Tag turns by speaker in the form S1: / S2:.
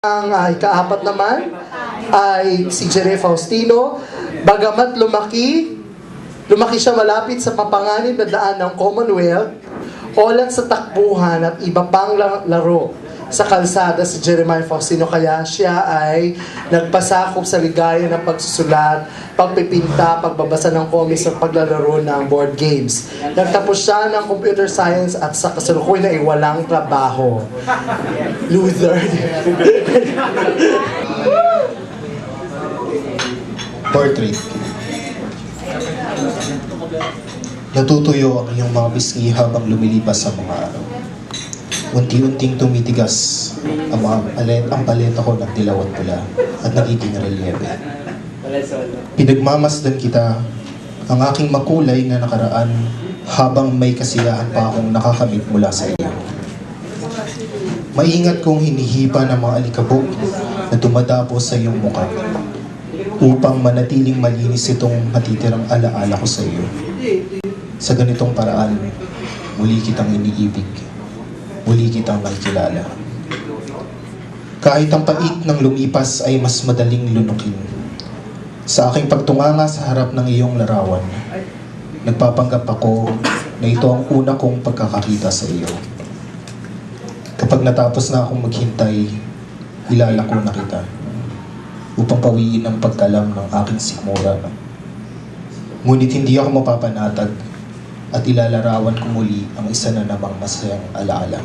S1: Ang ikaapat naman ay si Jere Faustino. Bagamat lumaki siya malapit sa papanganib na daan ng Commonwealth, olat sa takbuhan at iba pang laro sa kalsada si Jeremiah Faustino, kaya siya ay nagpasakop sa ligaya ng pagsusulat, pagpipinta, pagbabasa ng comics at paglalaro ng board games. Nagtapos siya ng computer science at sa kasalukuyan ay walang trabaho. Loser.
S2: Portrait. Natutuyo ang iyong mga bisngi habang lumilipas sa mga araw. Unti-unting tumitigas ang paleta ko ng dilaw at pula at nagiging reliebe. Pinagmamasdan kita ang aking makulay na nakaraan habang may kasiyahan pa akong nakakamit mula sa iyo. Maingat kong hinihipa ng mga alikabok na dumadapos sa iyong mukha upang manatiling malinis itong matitirang alaala ko sa iyo. Sa ganitong paraan, muli kitang iniibig. Muli kitang nakikilala. Kahit ang pait ng lumipas ay mas madaling lunukin. Sa aking pagtunganga sa harap ng iyong larawan, nagpapanggap ako na ito ang una kong pagkakakita sa iyo. Kapag natapos na akong maghintay, ilalako na kita upang pawiin ang pagkalam ng aking sikmura. Ngunit hindi ako mapapanatag at ilalarawan ko muli ang isa na namang masayang alaala.